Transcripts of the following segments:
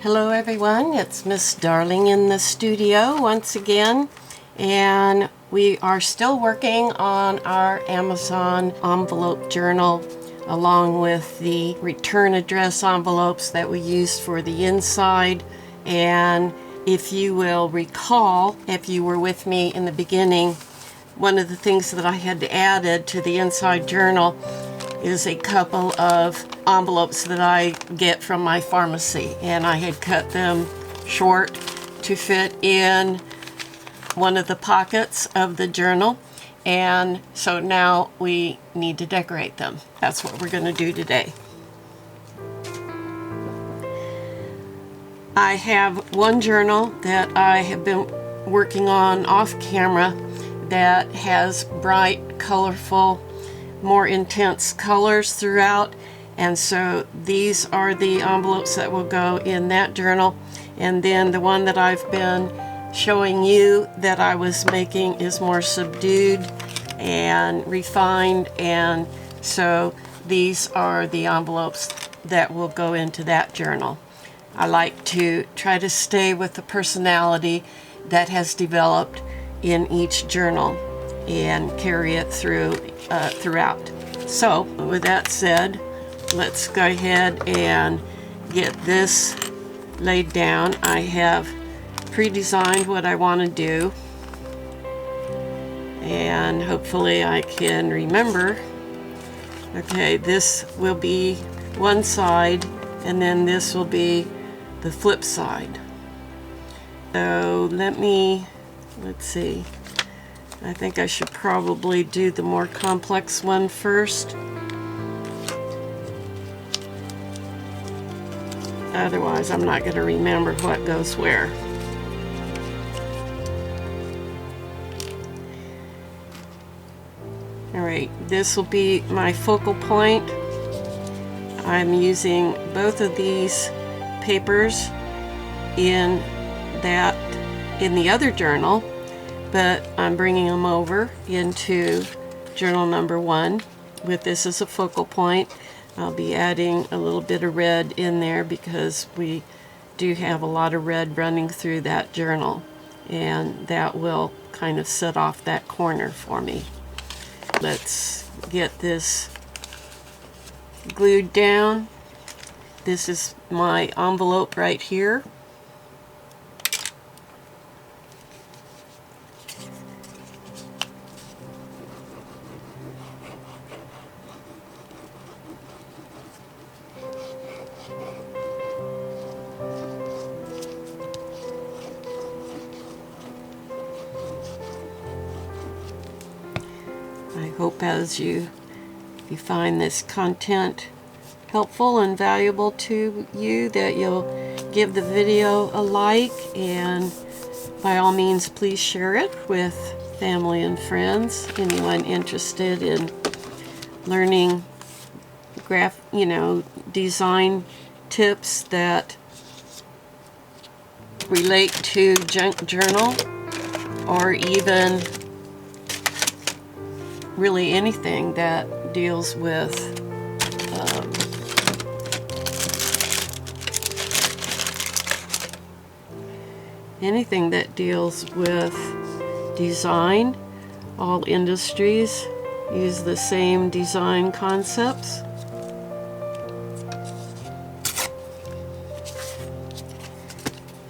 Hello everyone, it's Miss Darling in the studio once again, and we are still working on our Amazon envelope journal along with the return address envelopes that we used for the inside. And if you will recall, if you were with me in the beginning, one of the things that I had added to the inside journal is a couple of envelopes that I get from my pharmacy, and I had cut them short to fit in one of the pockets of the journal, and so now we need to decorate them. That's what we're going to do today. I have one journal that I have been working on off camera that has bright, colorful, more intense colors throughout, and so these are the envelopes that will go in that journal. And then the one that I've been showing you that I was making is more subdued and refined, and so these are the envelopes that will go into that journal. I like to try to stay with the personality that has developed in each journal and carry it throughout. So with that said, let's go ahead and get this laid down. I have pre-designed what I want to do, and hopefully I can remember. Okay, this will be one side, and then this will be the flip side. So let's see. I think I should probably do the more complex one first. Otherwise, I'm not going to remember what goes where. Alright, this will be my focal point. I'm using both of these papers in the other journal, but I'm bringing them over into journal number 1 with this as a focal point. I'll be adding a little bit of red in there because we do have a lot of red running through that journal, and that will kind of set off that corner for me. Let's get this glued down. This is my envelope right here. I hope as you find this content helpful and valuable to you that you'll give the video a like, and by all means please share it with family and friends, anyone interested in learning design tips that relate to junk journal, or even really anything that deals with design. All industries use the same design concepts.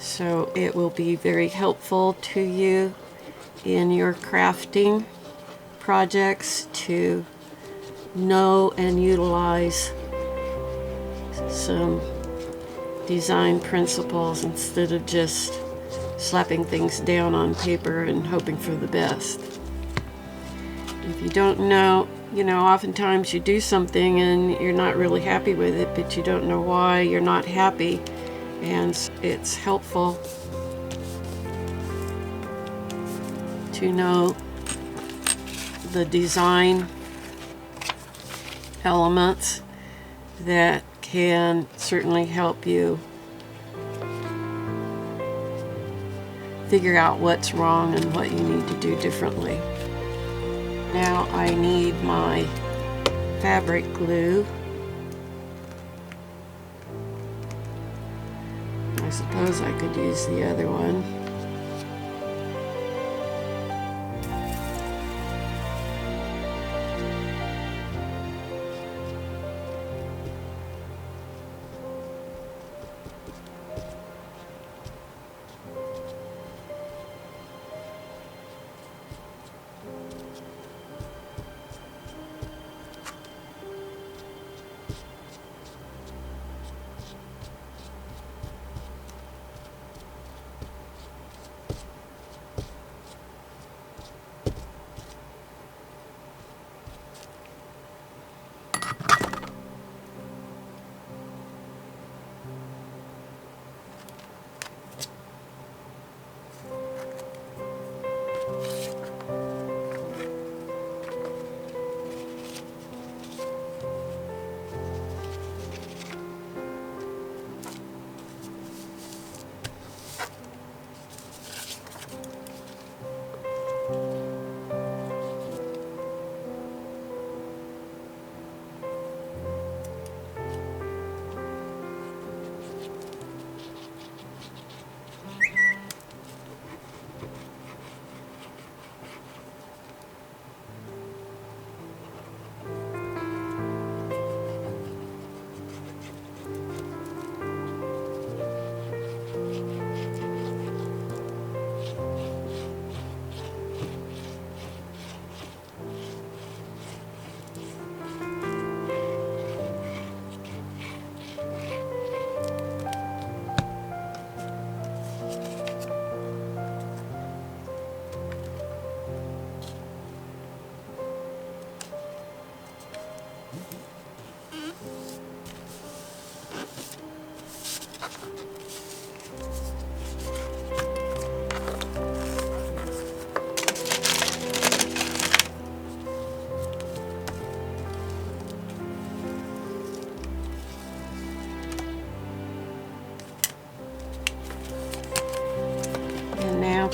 So it will be very helpful to you in your crafting projects to know and utilize some design principles instead of just slapping things down on paper and hoping for the best. If you don't know, oftentimes you do something and you're not really happy with it, but you don't know why you're not happy, and it's helpful to know the design elements that can certainly help you figure out what's wrong and what you need to do differently. Now I need my fabric glue. My suppose I could use the other one.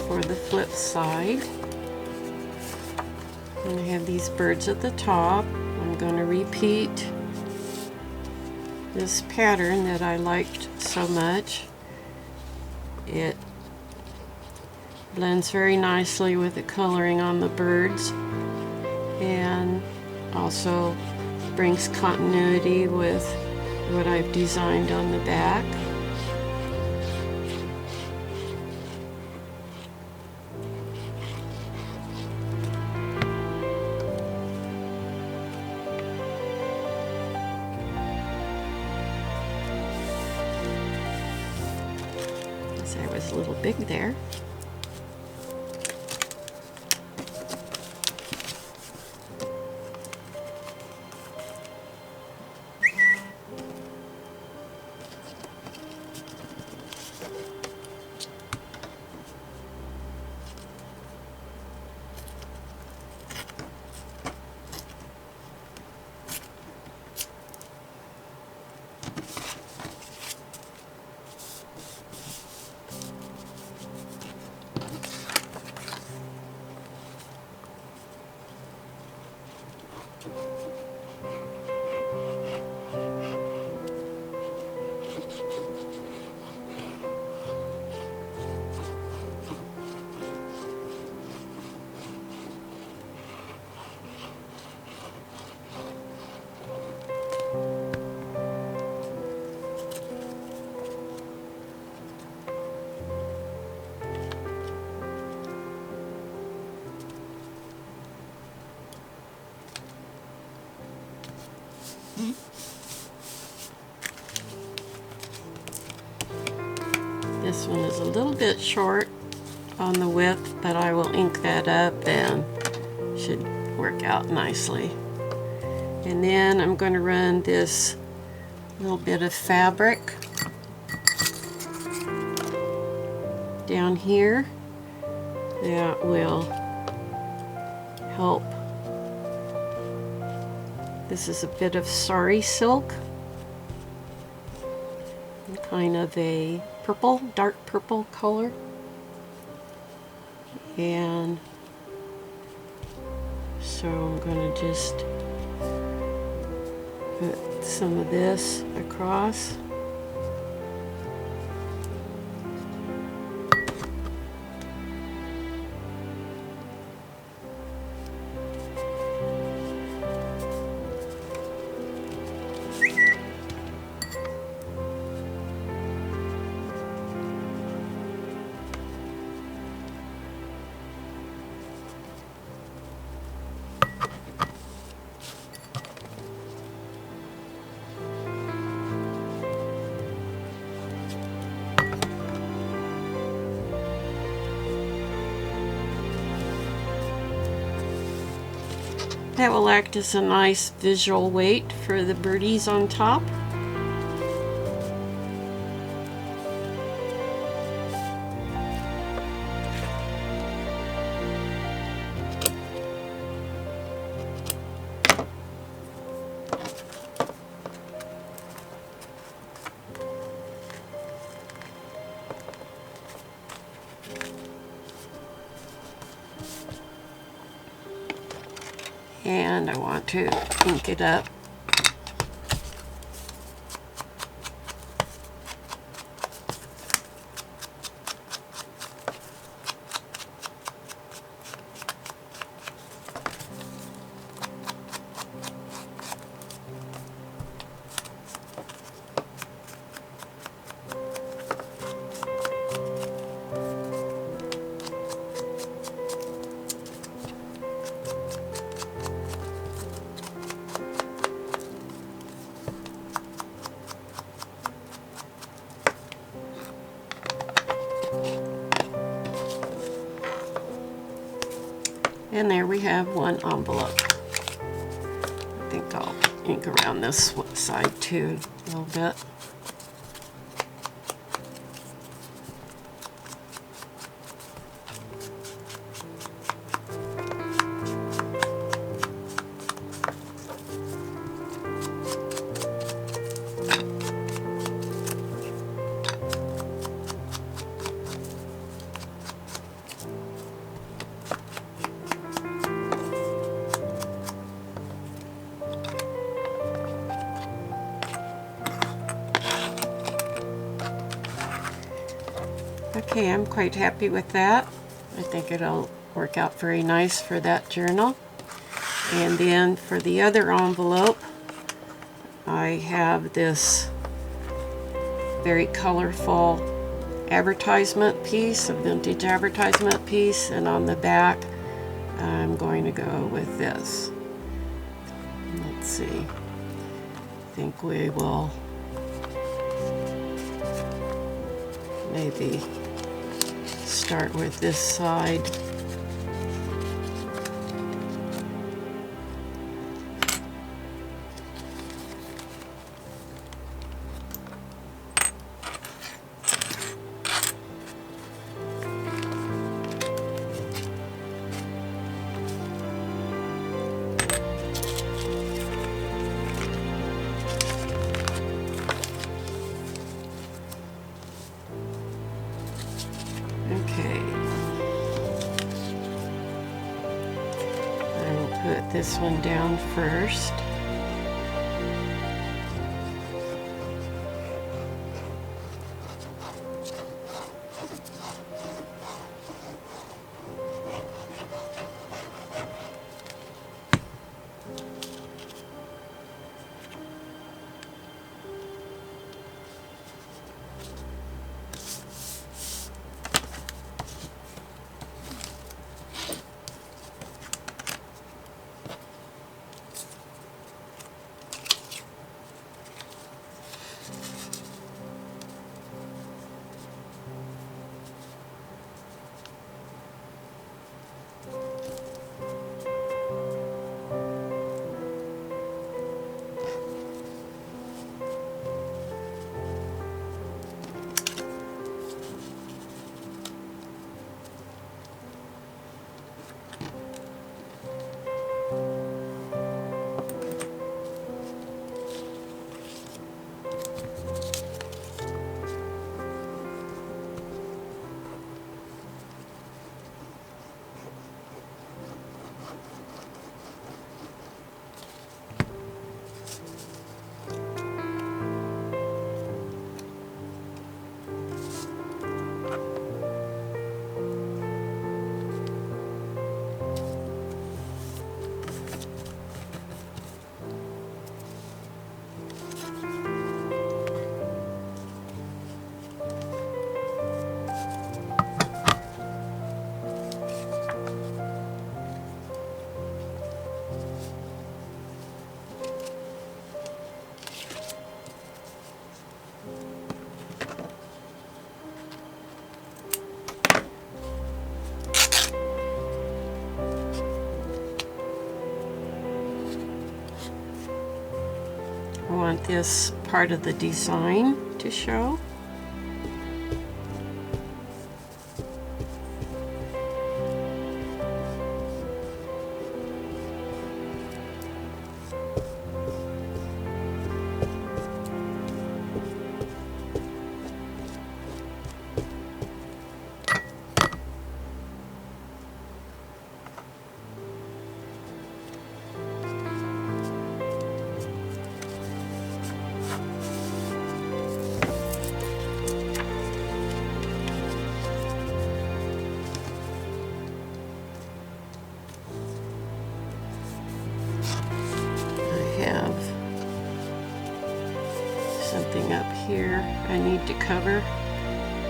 For the flip side, I'm going to have these birds at the top. I'm going to repeat this pattern that I liked so much. It blends very nicely with the coloring on the birds and also brings continuity with what I've designed on the back. I was a little big there. This one is a little bit short on the width, but I will ink that up and should work out nicely. And then I'm going to run this little bit of fabric down here that will help. This is a bit of sari silk, kind of a purple, dark purple color. And so I'm going to just put some of this across. That will act as a nice visual weight for the birdies on top. And I want to ink it up. And there we have one envelope. I think I'll ink around this side too a little bit. Okay, I'm quite happy with that. I think it'll work out very nice for that journal. And then for the other envelope, I have this very colorful advertisement piece, a vintage advertisement piece, and on the back I'm going to go with this. Let's see. I think we will maybe start with this side. Okay. I will put this one down first. want this part of the design to show. Something up here I need to cover,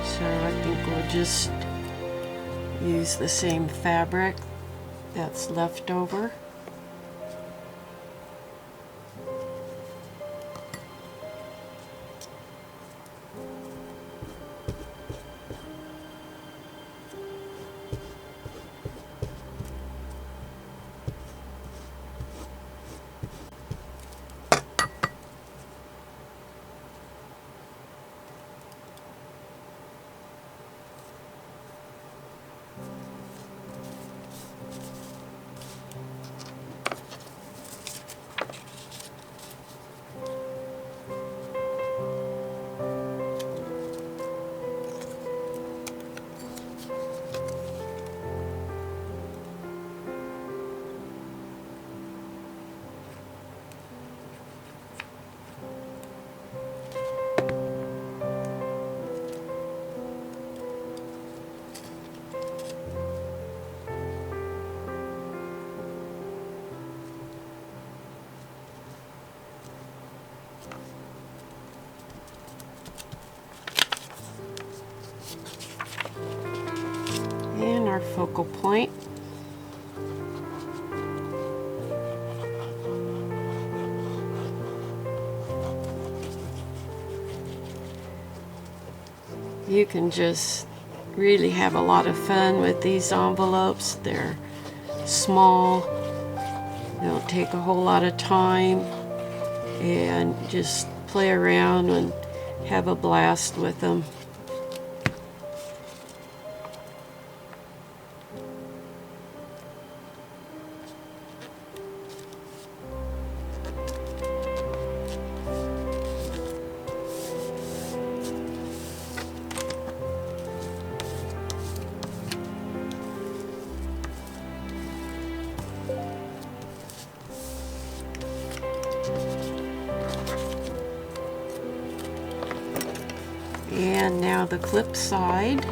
so I think we'll just use the same fabric that's left over. And our focal point. You can just really have a lot of fun with these envelopes. They're small, they don't take a whole lot of time, and just play around and have a blast with them. And now the clip side.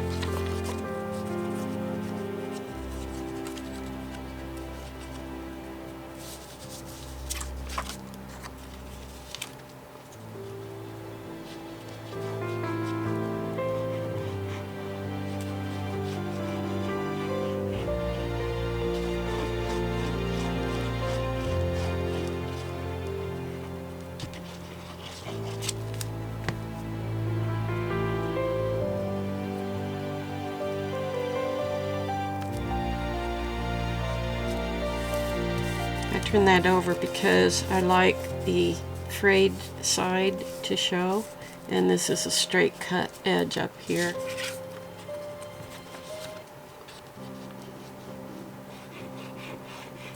I turn that over because I like the frayed side to show, and this is a straight cut edge up here.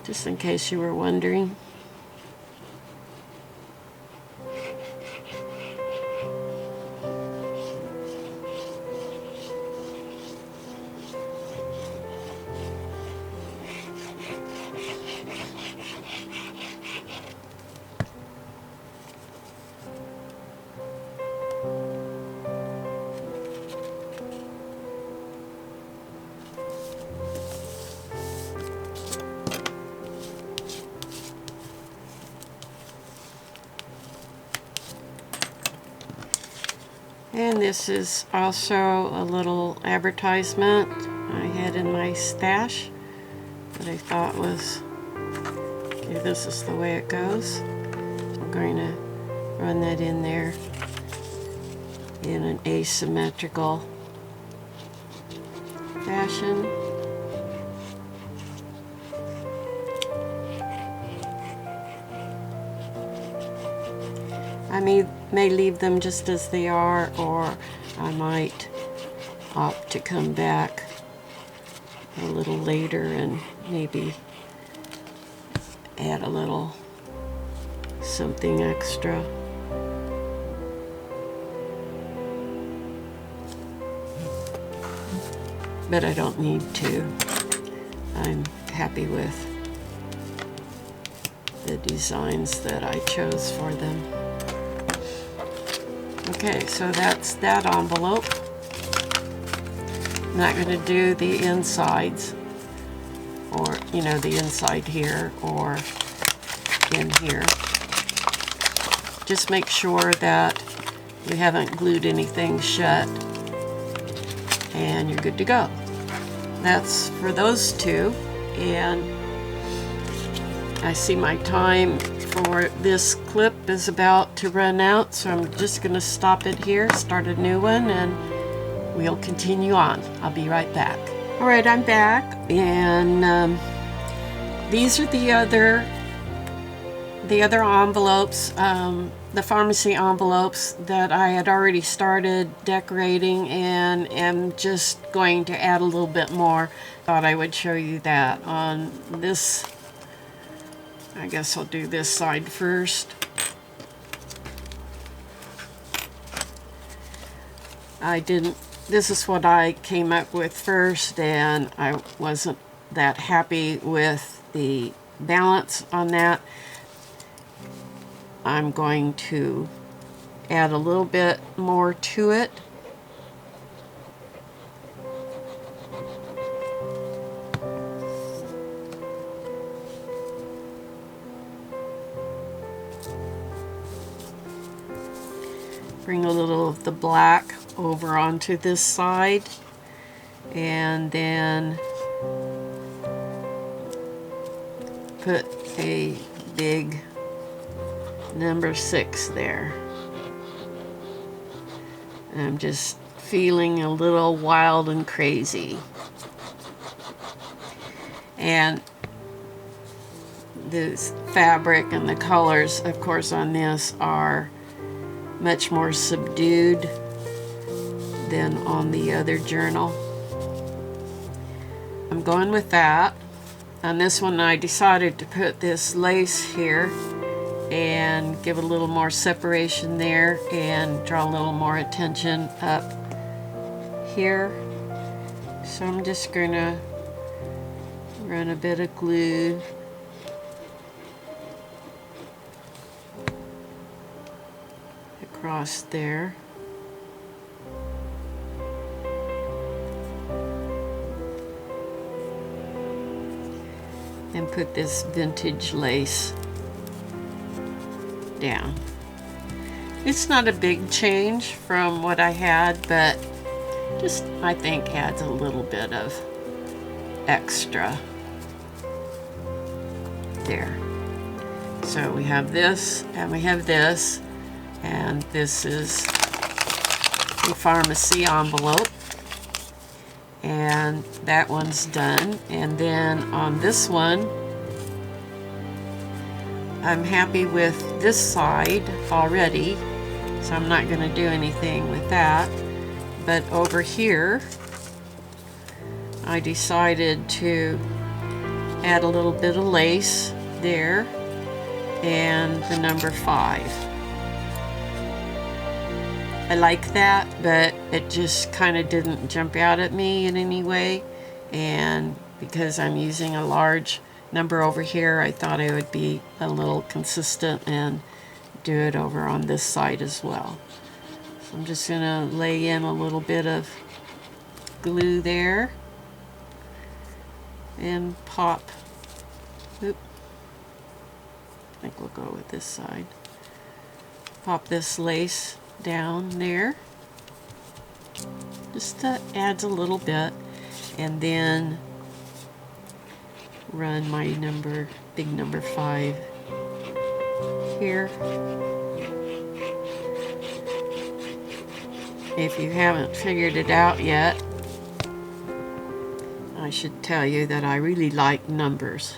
Just in case you were wondering. And this is also a little advertisement I had in my stash that I thought was, okay, this is the way it goes. I'm going to run that in there in an asymmetrical fashion. I may leave them just as they are, or I might opt to come back a little later and maybe add a little something extra. But I don't need to. I'm happy with the designs that I chose for them. Okay, so that's that envelope. I'm not going to do the insides, or the inside here or in here. Just make sure that you haven't glued anything shut and you're good to go. That's for those two, and I see my time for this clip is about to run out, so I'm just going to stop it here, start a new one, and we'll continue on. I'll be right back. Alright, I'm back, and these are the other envelopes, the pharmacy envelopes that I had already started decorating, and am just going to add a little bit more. Thought I would show you that on this. I guess I'll do this side first. This is what I came up with first, and I wasn't that happy with the balance on that. I'm going to add a little bit more to it. Bring a little of the black over onto this side, and then put a big number 6 there. I'm just feeling a little wild and crazy. And this fabric and the colors, of course, on this are much more subdued than on the other journal. I'm going with that. On this one I decided to put this lace here and give a little more separation there and draw a little more attention up here. So I'm just gonna run a bit of glue across there. And put this vintage lace down. It's not a big change from what I had, but just I think adds a little bit of extra there. So we have this and we have this, and this is a pharmacy envelope, and that one's done. And then on this one, I'm happy with this side already, so I'm not going to do anything with that. But over here, I decided to add a little bit of lace there and the number 5. I like that, but it just kind of didn't jump out at me in any way, and because I'm using a large number over here, I thought I would be a little consistent and do it over on this side as well. So I'm just going to lay in a little bit of glue there and pop. Oop. I think we'll go with this side. Pop this lace down there. Just adds a little bit, and then run my big number 5 here. If you haven't figured it out yet, I should tell you that I really like numbers.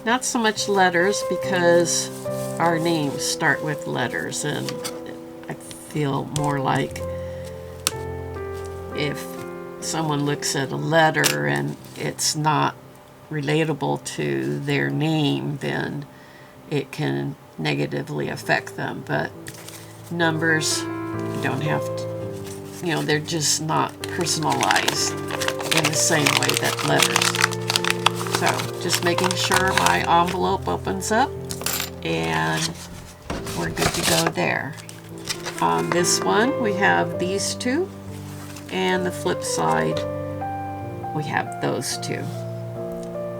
Not so much letters, because our names start with letters, and I feel more like if someone looks at a letter and it's not relatable to their name, then it can negatively affect them. But numbers, you don't have to, you know, they're just not personalized in the same way that letters. So just making sure my envelope opens up, and we're good to go there. On this one, we have these two, and the flip side, we have those two.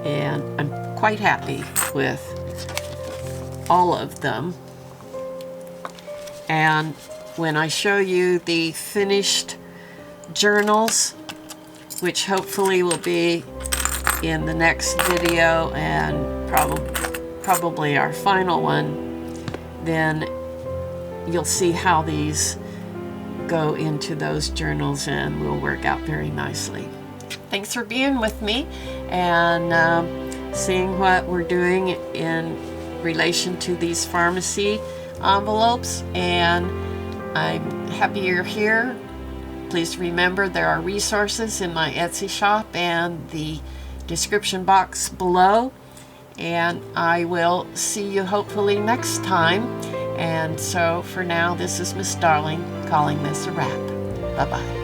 And I'm quite happy with all of them. And when I show you the finished journals, which hopefully will be in the next video and probably our final one, then you'll see how these go into those journals and will work out very nicely. Thanks for being with me and seeing what we're doing in relation to these pharmacy envelopes, and I'm happy you're here. Please remember there are resources in my Etsy shop and the description box below, and I will see you hopefully next time. And so for now, this is Miss Darling calling this a wrap. Bye-bye.